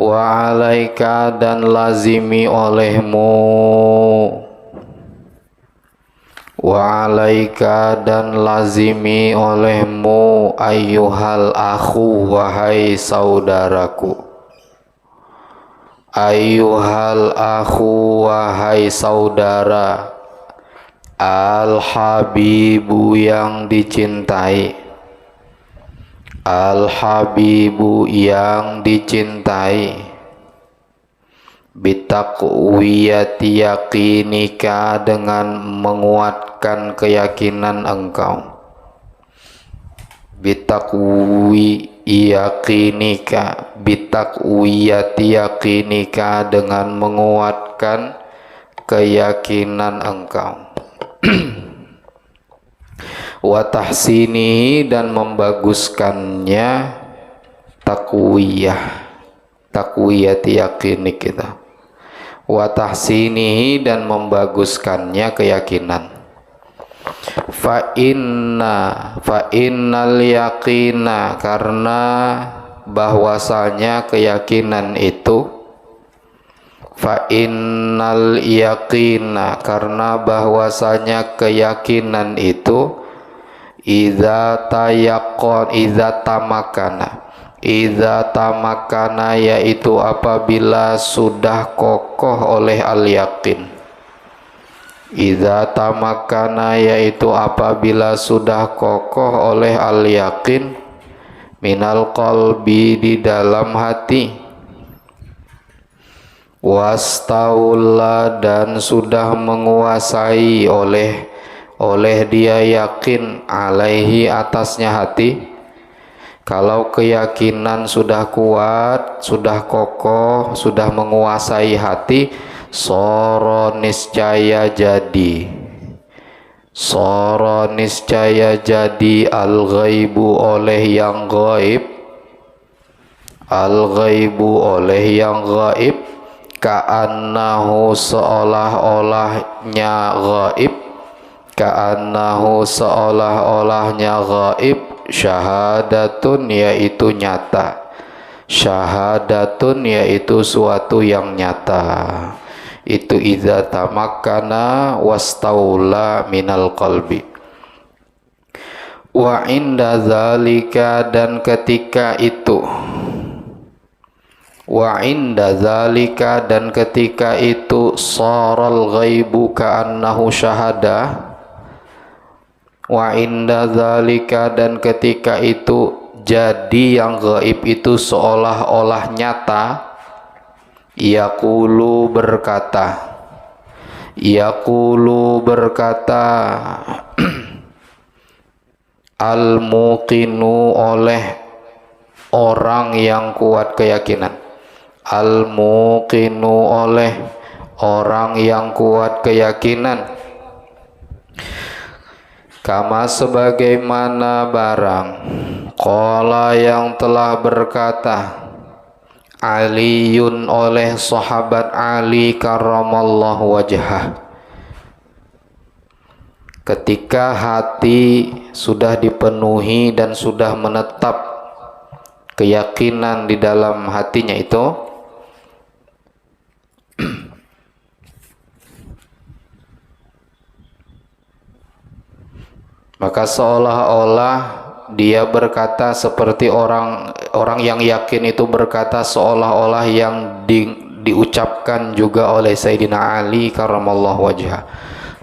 wa alaika dan lazimi olehmu, wa alaika dan lazimi olehmu, ayyuhal akhu wahai saudaraku, ayyuhal akhu wahai saudara, al habibu yang dicintai, al habibu yang dicintai, bitaqwiyati yaqinika dengan menguatkan keyakinan engkau, bitaqwi yaqinika, bitaqwiyati yaqinika dengan menguatkan keyakinan engkau, wa tahsinihi dan membaguskannya, takwiyati yaqinik kita, wa tahsinihi dan membaguskannya keyakinan, fa innal yaqina karena bahwasanya keyakinan itu, fa innal yaqina karena bahwasanya keyakinan itu, idza tamakana yaitu apabila sudah kokoh oleh al yakin, idza tamakana yaitu apabila sudah kokoh oleh al yakin, minal qalbi di dalam hati, wastaulla dan sudah menguasai oleh dia yakin, alaihi atasnya hati. Kalau keyakinan sudah kuat, sudah kokoh, sudah menguasai hati, soro niscaya jadi, soro niscaya jadi al ghaibu oleh yang gaib, al ghaibu oleh yang gaib, ka'annahu seolah-olahnya gaib, ka'annahu seolah-olahnya gaib, syahadatun yaitu nyata, syahadatun yaitu suatu yang nyata, itu idza tamakkana wastaula minal qalbi, wa inda zalika dan ketika itu, wa inda zalika dan ketika itu, saral ghaibu ka'annahu syahada, wa inda zalika dan ketika itu jadi yang gaib itu seolah-olah nyata, yaqulu berkata, yaqulu berkata al muqinu oleh orang yang kuat keyakinan, al muqinu oleh orang yang kuat keyakinan, kama sebagaimana barang qala yang telah berkata Aliyun oleh sahabat Ali karramallahu wajhah, ketika hati sudah dipenuhi dan sudah menetap keyakinan di dalam hatinya itu, maka seolah-olah dia berkata seperti orang yang yakin itu berkata, seolah-olah yang diucapkan juga oleh Sayyidina Ali karramallahu wajhah,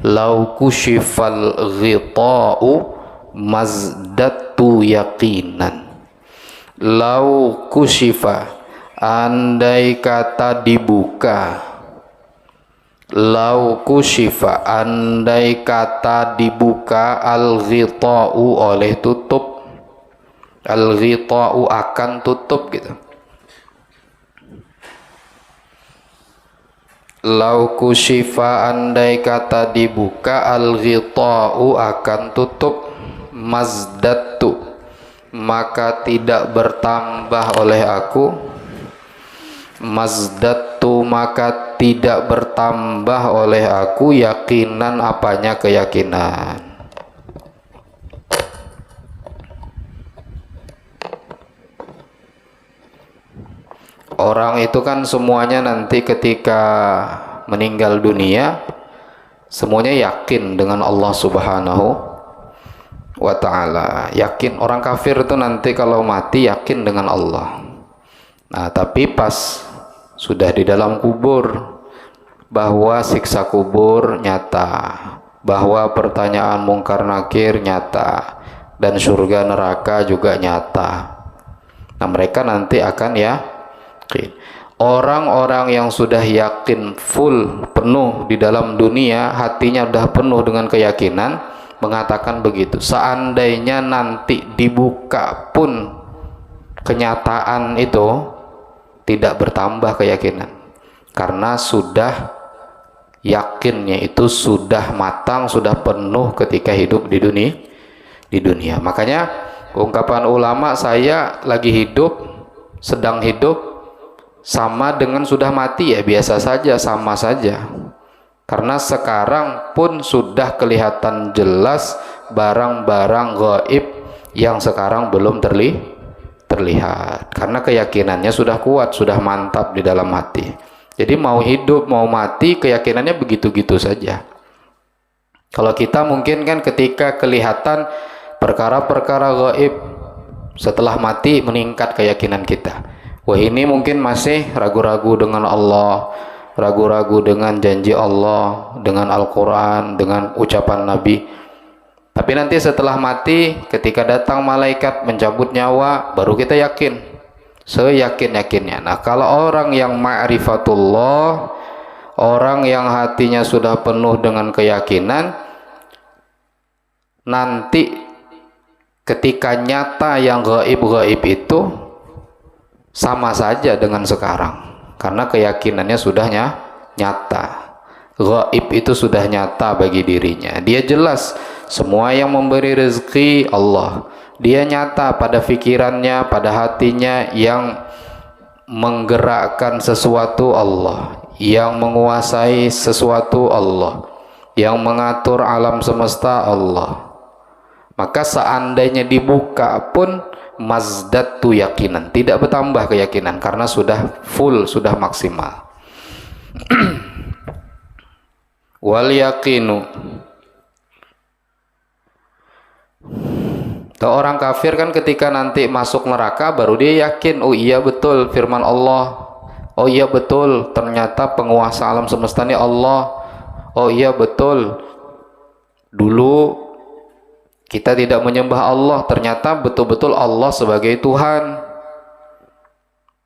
lau kushifal ghita'u mazdatu yaqinan, lau kushifa andai kata dibuka, lau kushifa andai kata dibuka, al ghita'u oleh tutup, al ghita'u akan tutup gitu, lau kushifa andai kata dibuka, al ghita'u akan tutup, mazdatu maka tidak bertambah oleh aku, mazdatu maka tidak bertambah oleh aku, yakinan apanya keyakinan. orang itu kan semuanya nanti ketika meninggal dunia semuanya yakin dengan Allah Subhanahu wa ta'ala. Yakin, orang kafir itu nanti kalau mati yakin dengan Allah. Nah, tapi pas sudah di dalam kubur, bahwa siksa kubur nyata, bahwa pertanyaan mungkar nakir nyata, dan surga neraka juga nyata. Nah, mereka nanti akan yakin. Orang-orang yang sudah yakin full, penuh di dalam dunia, hatinya sudah penuh dengan keyakinan, mengatakan begitu. Seandainya nanti dibuka pun kenyataan itu tidak bertambah keyakinan, karena sudah yakinnya itu sudah matang, sudah penuh ketika hidup di dunia. Makanya ungkapan ulama, saya lagi hidup, sedang hidup, sama dengan sudah mati ya biasa saja, sama saja. Karena sekarang pun sudah kelihatan jelas barang-barang gaib yang sekarang belum terlihat. Karena keyakinannya sudah kuat, sudah mantap di dalam hati. Jadi mau hidup, mau mati, keyakinannya begitu-gitu saja. Kalau kita mungkin kan ketika kelihatan perkara-perkara gaib, setelah mati meningkat keyakinan kita. Wah, ini mungkin masih ragu-ragu dengan Allah, ragu-ragu dengan janji Allah, dengan Al-Quran, dengan ucapan Nabi. Tapi nanti setelah mati, ketika datang malaikat mencabut nyawa, baru kita yakin, seyakin-yakinnya. Nah, kalau orang yang ma'rifatullah, orang yang hatinya sudah penuh dengan keyakinan, nanti ketika nyata yang gaib-gaib itu sama saja dengan sekarang, karena keyakinannya sudah nyata. Gaib itu sudah nyata bagi dirinya. Dia jelas semua yang memberi rezeki Allah. Dia nyata pada pikirannya, pada hatinya, yang menggerakkan sesuatu Allah, yang menguasai sesuatu Allah, yang mengatur alam semesta Allah. Maka seandainya dibuka pun mazdatu yakinan, tidak bertambah keyakinan, karena sudah full, sudah maksimal. Wal yakinu, orang kafir kan ketika nanti masuk neraka baru dia yakin, oh iya betul firman Allah, oh iya betul ternyata penguasa alam semesta ini Allah, oh iya betul dulu kita tidak menyembah Allah, ternyata betul-betul Allah sebagai Tuhan.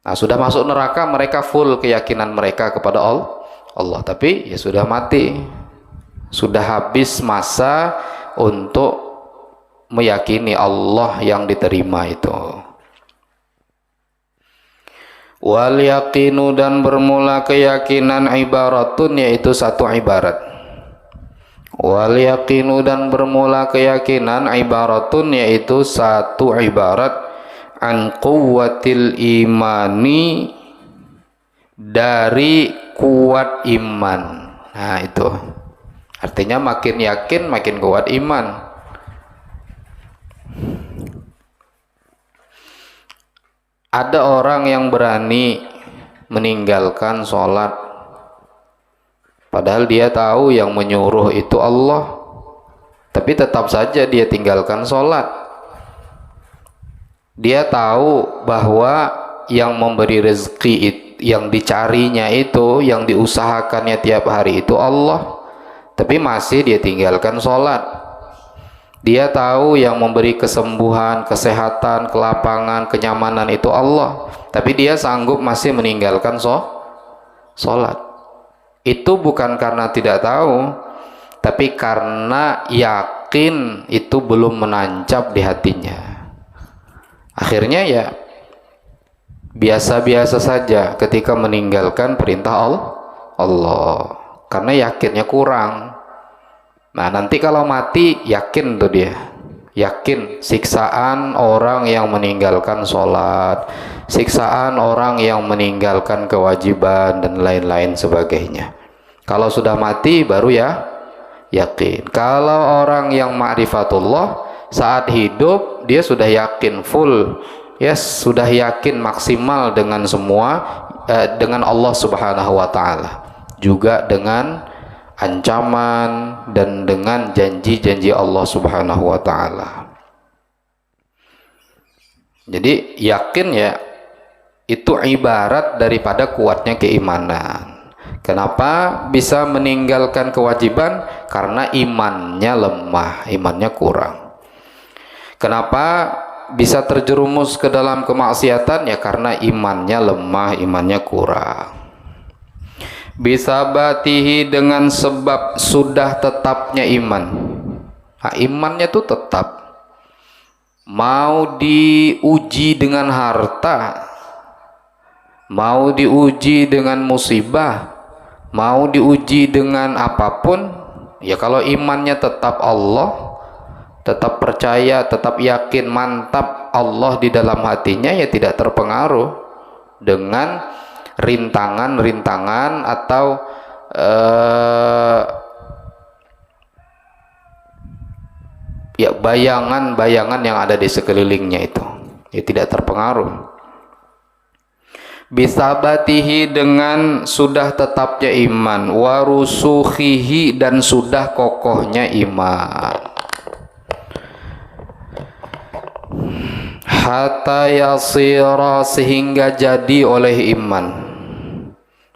Nah, sudah masuk neraka, mereka full keyakinan mereka kepada Allah. Tapi ya sudah mati, sudah habis masa untuk meyakini Allah yang diterima itu. Wal yaqinu, dan bermula keyakinan, ibaratun, yaitu satu ibarat. Wal yaqinu, dan bermula keyakinan, ibaratun, yaitu satu ibarat, an quwwatil imani, dari kuat iman. Nah, itu artinya makin yakin makin kuat iman. Ada orang yang berani meninggalkan sholat, padahal dia tahu yang menyuruh itu Allah, tapi tetap saja dia tinggalkan sholat. Dia tahu bahwa yang memberi rezeki, yang dicarinya itu, yang diusahakannya tiap hari itu Allah, tapi masih dia tinggalkan sholat. Dia tahu yang memberi kesembuhan, kesehatan, kelapangan, kenyamanan itu Allah, tapi dia sanggup masih meninggalkan sholat. Itu bukan karena tidak tahu, tapi karena yakin itu belum menancap di hatinya. Akhirnya ya biasa-biasa saja ketika meninggalkan perintah Allah, karena yakinnya kurang. Nah, nanti kalau mati yakin tuh dia, yakin siksaan orang yang meninggalkan sholat, siksaan orang yang meninggalkan kewajiban dan lain-lain sebagainya. Kalau sudah mati baru ya yakin. Kalau orang yang ma'rifatullah saat hidup dia sudah yakin full, ya sudah yakin maksimal dengan semua, dengan Allah Subhanahu wa taala, juga dengan ancaman dan dengan janji-janji Allah Subhanahu wa taala. Jadi yakin ya itu ibarat daripada kuatnya keimanan. Kenapa bisa meninggalkan kewajiban? Karena imannya lemah, imannya kurang. Kenapa bisa terjerumus ke dalam kemaksiatan? Ya karena imannya lemah, imannya kurang. Bisa batihi dengan sebab sudah tetapnya iman. Nah, imannya itu tetap. Mau diuji dengan harta, mau diuji dengan musibah, mau diuji dengan apapun, ya kalau imannya tetap Allah, tetap percaya, tetap yakin, mantap Allah di dalam hatinya, ya tidak terpengaruh dengan rintangan-rintangan atau ya bayangan-bayangan yang ada di sekelilingnya itu, ya tidak terpengaruh. Bisabatihi dengan sudah tetapnya iman, warusukhihi dan sudah kokohnya iman. Hatta yasira sehingga jadi oleh iman.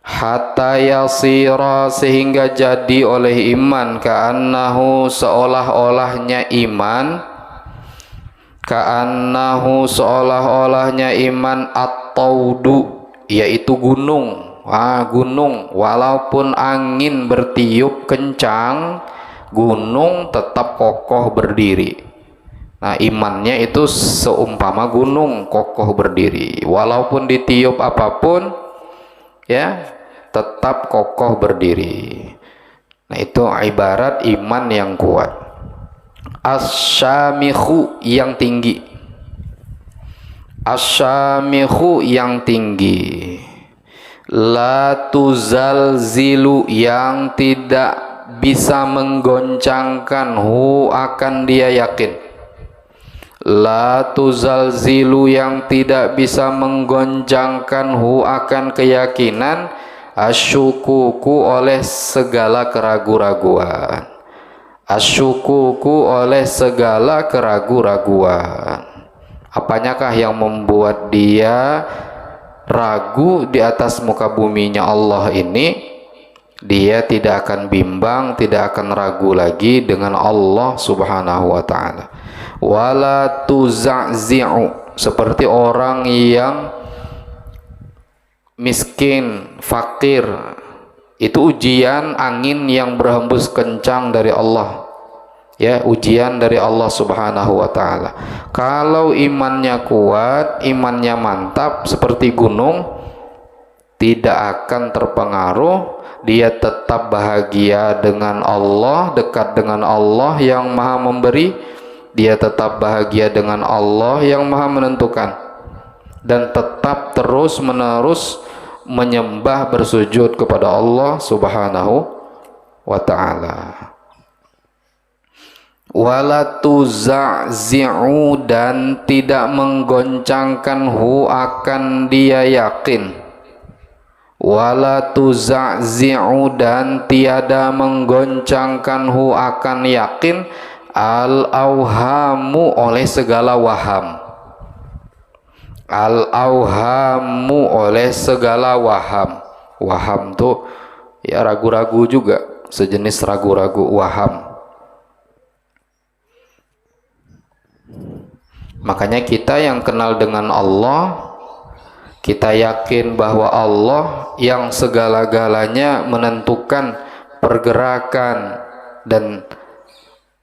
Hatta yasira sehingga jadi oleh iman, ka'annahu seolah-olahnya iman, ka'annahu seolah-olahnya iman at-taudu yaitu gunung. Gunung walaupun angin bertiup kencang, gunung tetap kokoh berdiri. Nah, imannya itu seumpama gunung kokoh berdiri, walaupun ditiup apapun ya tetap kokoh berdiri. Nah, itu ibarat iman yang kuat. Asyamihu yang tinggi, asyamihu yang tinggi, la tuzalzilu yang tidak bisa menggoncangkan hu akan dia yakin, la tuzalzilu yang tidak bisa menggoncangkan hu akan keyakinan, asyukuku oleh segala keraguan-raguan, asyukuku oleh segala keraguan-raguan. Apanyakah yang membuat dia ragu di atas muka buminya Allah ini? Dia tidak akan bimbang, tidak akan ragu lagi dengan Allah Subhanahu wa ta'ala. Wala tuza'zi'u seperti orang yang miskin, fakir, itu ujian angin yang berhembus kencang dari Allah, ya ujian dari Allah Subhanahu wa ta'ala. Kalau imannya kuat, imannya mantap seperti gunung, tidak akan terpengaruh, dia tetap bahagia dengan Allah, dekat dengan Allah yang maha memberi, dia tetap bahagia dengan Allah yang maha menentukan, dan tetap terus menerus menyembah bersujud kepada Allah Subhanahu wa ta'ala. Wala tuza'zi'u dan tidak menggoncangkan hu akan dia yakin, wala tuza'zi'u dan tiada menggoncangkan hu akan yakin, al-auhamu oleh segala waham, al-auhamu oleh segala waham. Waham tuh ya ragu-ragu juga, sejenis ragu-ragu waham. Makanya kita yang kenal dengan Allah, kita yakin bahwa Allah yang segala-galanya menentukan pergerakan dan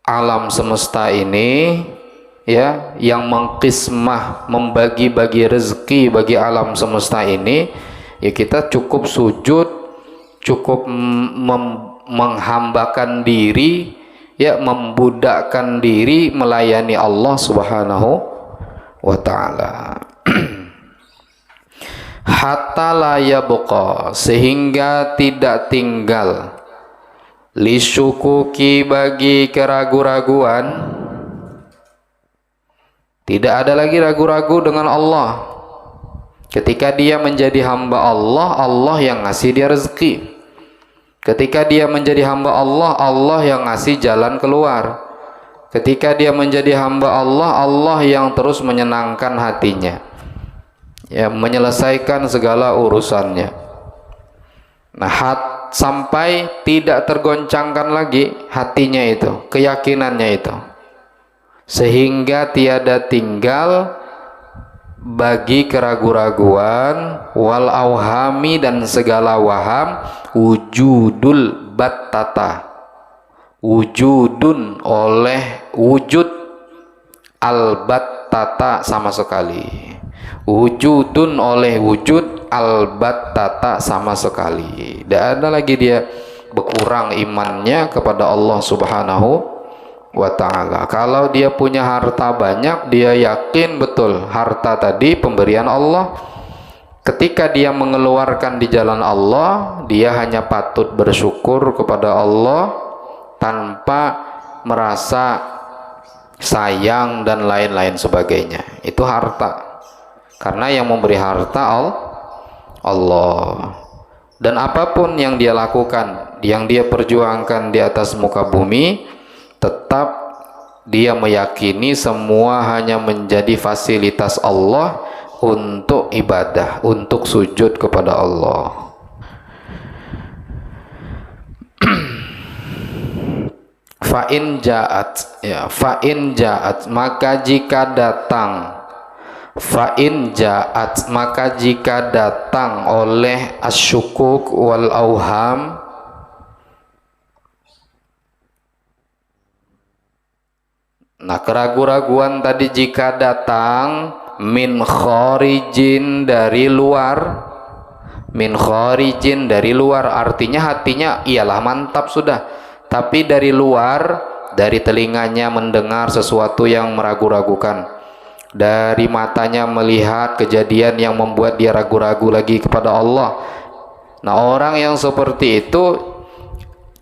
alam semesta ini, ya, yang mengqismah, membagi-bagi rezeki bagi alam semesta ini, ya kita cukup sujud, cukup menghambakan diri, ya membudakkan diri melayani Allah Subhanahu wa ta'ala. Hatta la yabqa sehingga tidak tinggal, lisyukuki bagi keraguan-raguan, Tidak ada lagi ragu-ragu dengan Allah. Ketika dia menjadi hamba Allah, Allah yang ngasih dia rezeki. Ketika dia menjadi hamba Allah, Allah yang ngasih jalan keluar. Ketika dia menjadi hamba Allah, Allah yang terus menyenangkan hatinya, ya, menyelesaikan segala urusannya. Nah, sampai tidak tergoncangkan lagi hatinya itu, keyakinannya itu, sehingga tiada tinggal bagi keraguan-raguan, wal auhami, dan segala waham, wujudul battata, wujudun oleh wujud, al battata sama sekali, wujudun oleh wujud, al battata sama sekali. Tidak ada lagi dia berkurang imannya kepada Allah Subhanahu wa ta'ala. Kalau dia punya harta banyak, dia yakin betul harta tadi pemberian Allah. Ketika dia mengeluarkan di jalan Allah, dia hanya patut bersyukur kepada Allah tanpa merasa sayang dan lain-lain sebagainya. Itu harta, karena yang memberi harta Allah. Dan apapun yang dia lakukan, yang dia perjuangkan di atas muka bumi, tetap dia meyakini semua hanya menjadi fasilitas Allah untuk ibadah, untuk sujud kepada Allah. Fa'in ja'at, ya, fa'in ja'at, maka jika datang, fa'in ja'at, maka jika datang oleh asyukuk wal auham, nah, keraguan-raguan tadi jika datang min kharijin, dari luar, min kharijin, dari luar, artinya hatinya ialah mantap sudah, tapi dari luar, dari telinganya mendengar sesuatu yang meragu-ragukan, dari matanya melihat kejadian yang membuat dia ragu-ragu lagi kepada Allah. Nah, orang yang seperti itu,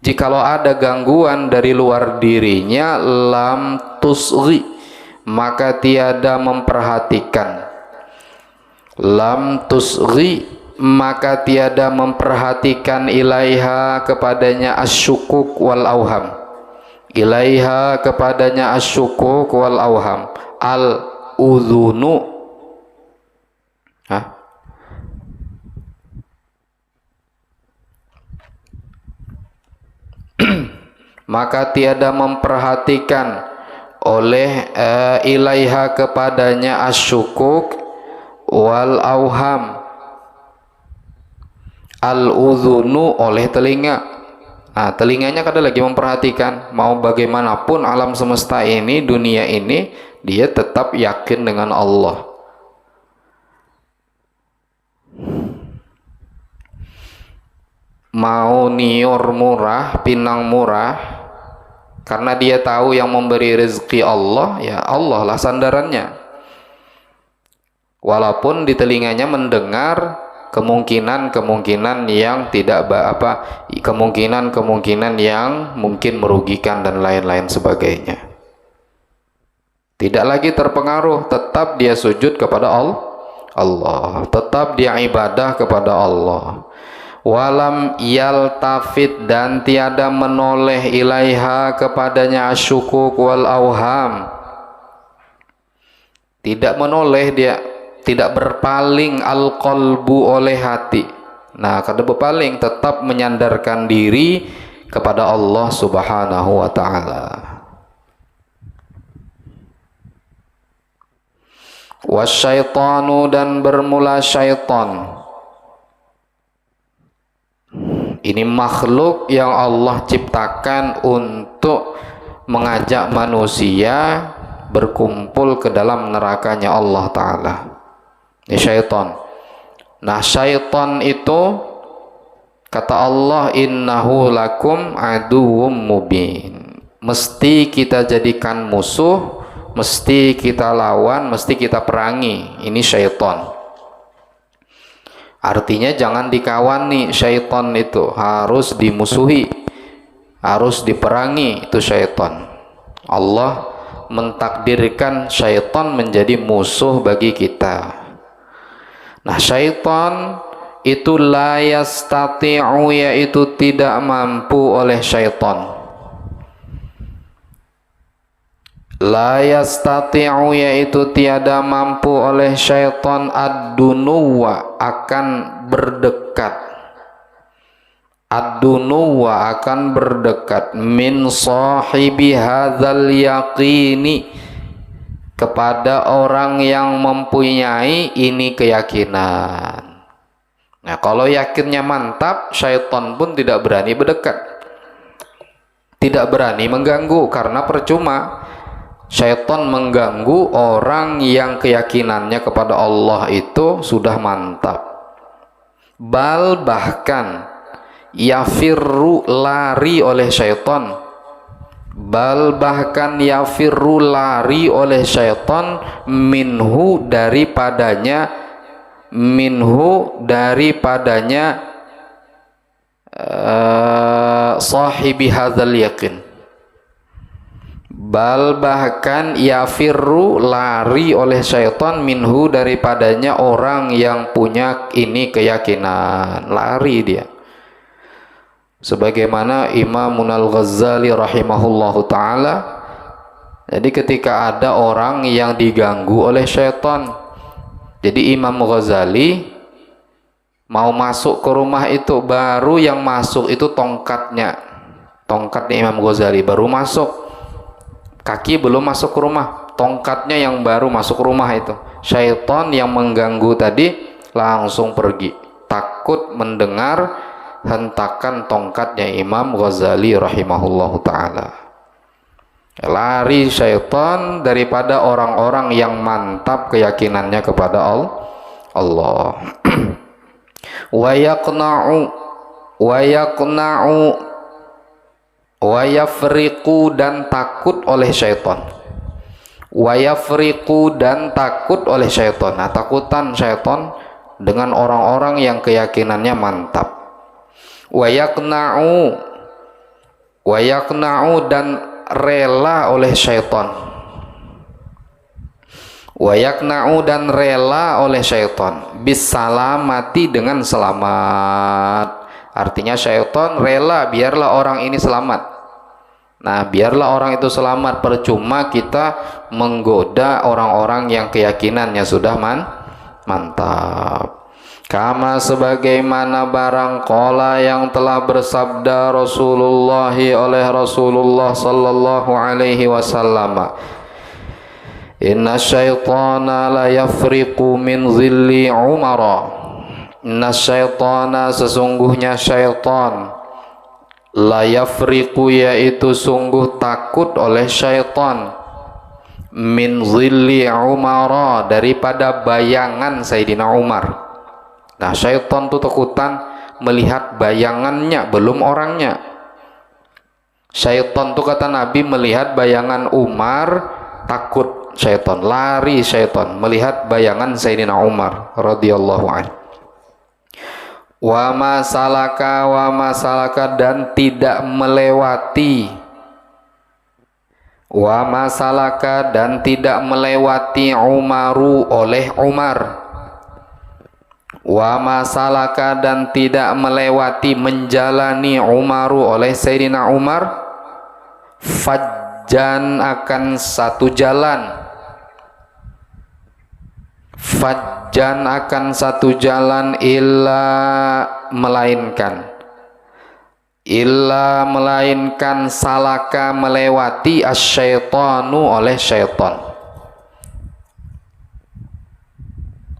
jikalau ada gangguan dari luar dirinya, lam tusghi, maka tiada memperhatikan, lam tusghi, maka tiada memperhatikan, ilaiha, kepadanya, asyukuk wal auham, ilaiha, kepadanya, asyukuk wal auham, al udhunu, maka tiada memperhatikan oleh ilaiha, kepadanya, asyukuk wal auham, al udhunu, oleh telinga. Nah, telinganya kadang lagi memperhatikan, mau bagaimanapun alam semesta ini, dunia ini, dia tetap yakin dengan Allah. Mau nior murah, pinang murah, karena dia tahu yang memberi rezeki Allah, ya Allah lah sandarannya. Walaupun di telinganya mendengar kemungkinan-kemungkinan yang tidak kemungkinan-kemungkinan yang mungkin merugikan dan lain-lain sebagainya, tidak lagi terpengaruh, tetap dia sujud kepada Allah, tetap dia ibadah kepada Allah. Walam yaltafit, dan tiada menoleh, ilaiha, kepadanya, asyukuk wal auham, tidak menoleh dia, tidak berpaling, al qalbu, oleh hati. Nah, kada berpaling, tetap menyandarkan diri kepada Allah Subhanahu wa ta'ala. Wasyaitanu, dan bermula syaitan. Ini makhluk yang Allah ciptakan untuk mengajak manusia berkumpul ke dalam nerakanya Allah Ta'ala. Ini syaitan. Nah, syaitan itu, kata Allah, innahu lakum aduwwum mubin, mesti kita jadikan musuh, mesti kita lawan, mesti kita perangi. Ini syaitan. Artinya jangan dikawani, syaitan itu harus dimusuhi, harus diperangi, itu syaitan. Allah mentakdirkan syaitan menjadi musuh bagi kita. Nah, syaitan itu la yastati'u, yaitu tidak mampu oleh syaitan. La yastati'u, yaitu tiada mampu oleh syaitan ad-dunuwa, akan berdekat. Ad-dunuwa, akan berdekat, min sahibi hadzal yaqini, kepada orang yang mempunyai ini keyakinan. Nah, kalau yakinnya mantap, syaitan pun tidak berani berdekat, tidak berani mengganggu, karena percuma. Syaitan mengganggu orang yang keyakinannya kepada Allah itu sudah mantap. Bahkan yafirru, lari oleh syaitan. Bahkan yafirru, lari oleh syaitan, minhu, daripadanya, sahibi hadzal yaqin. Bahkan yafirru, lari oleh syaitan, minhu, daripadanya orang yang punya ini keyakinan, lari dia. Sebagaimana Imam Al-Ghazali rahimahullahu ta'ala, jadi ketika ada orang yang diganggu oleh syaitan, jadi Imam Ghazali mau masuk ke rumah itu, baru yang masuk itu tongkatnya Imam Ghazali baru masuk, kaki belum masuk ke rumah, tongkatnya yang baru masuk ke rumah itu. Syaitan yang mengganggu tadi langsung pergi, takut mendengar hentakan tongkatnya Imam Ghazali rahimahullahu ta'ala. Lari syaitan daripada orang-orang yang mantap keyakinannya kepada Allah. wa yaqna'u wa yafriqu, dan takut oleh syaitan. Wa yafriqu, dan takut oleh syaitan. Nah, takutan syaitan dengan orang-orang yang keyakinannya mantap. Wa yaqna'u, dan rela oleh syaitan. Wa yaqna'u, dan rela oleh syaitan, bisalamati, dengan selamat. Artinya syaitan rela biarlah orang ini selamat. Nah, biarlah orang itu selamat, percuma kita menggoda orang-orang yang keyakinannya sudah mantap. Kama, sebagaimana barang qala, yang telah bersabda Rasulullah oleh Rasulullah sallallahu alaihi wasallam, inna syaitana la yafriqu min zilli Umara. Inna syaitana, sesungguhnya syaitan, la yafriqu, yaitu sungguh takut oleh syaitan, min zilli Umara, daripada bayangan Sayyidina Umar. Nah, syaitan itu takutan melihat bayangannya, belum orangnya. Syaitan itu, kata Nabi, melihat bayangan Umar, takut syaitan, lari syaitan melihat bayangan Sayyidina Umar radhiyallahu anhu. Wa masalaka, dan tidak melewati. Wa masalaka, dan tidak melewati Umaru, oleh Umar. Wa masalaka, dan tidak melewati, menjalani Umaru, oleh Sayyidina Umar, fajjan, akan satu jalan. Fajjan, akan satu jalan, melainkan salaka, melewati, asyaitanu, oleh syaitan.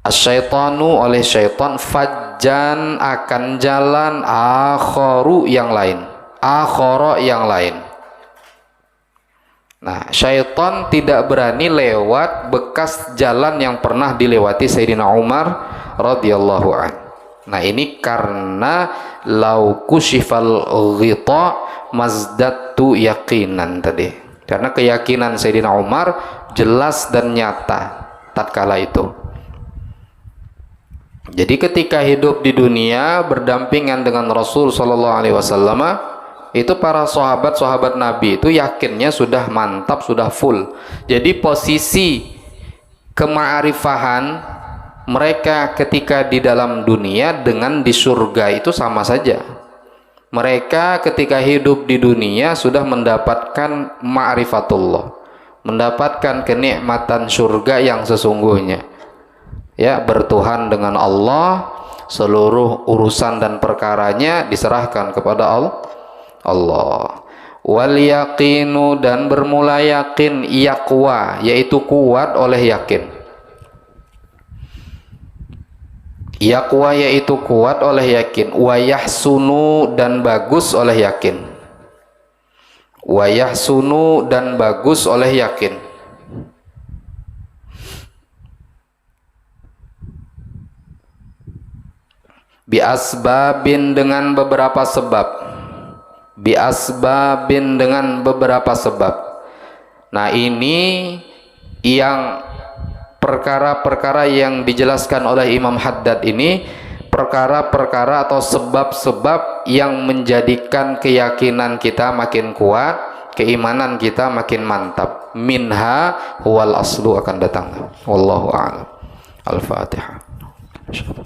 Asyaitanu, oleh syaitan, fajjan, akan jalan, akharu, yang lain, akhara, yang lain. Nah, syaitan tidak berani lewat bekas jalan yang pernah dilewati Sayyidina Umar radhiyallahu an. Nah, ini karena lau kusyifal ghita mazdatu yaqinan tadi. Karena keyakinan Sayyidina Umar jelas dan nyata tatkala itu. Jadi ketika hidup di dunia berdampingan dengan Rasul sallallahu alaihi wasallam, Itu para sahabat-sahabat Nabi itu yakinnya sudah mantap, sudah full. Jadi posisi kema'rifahan mereka ketika di dalam dunia dengan di surga itu sama saja. Mereka ketika hidup di dunia sudah mendapatkan ma'rifatullah, mendapatkan kenikmatan surga yang sesungguhnya. Ya, bertuhan dengan Allah, seluruh urusan dan perkaranya diserahkan kepada Allah. Wal yaqinu, dan bermula yakin, yaqwa yaitu kuat oleh yakin. Yaqwa yaitu kuat oleh yakin. Wa yahsunu, dan bagus oleh yakin. Wa yahsunu, dan bagus oleh yakin. Bi asbabin, dengan beberapa sebab. Bi asbabin, dengan beberapa sebab. Nah, ini yang perkara-perkara yang dijelaskan oleh Imam Haddad ini, perkara-perkara atau sebab-sebab yang menjadikan keyakinan kita makin kuat, keimanan kita makin mantap. Minha huwal aslu, akan datang. Wallahu a'lam. Al-Fatihah.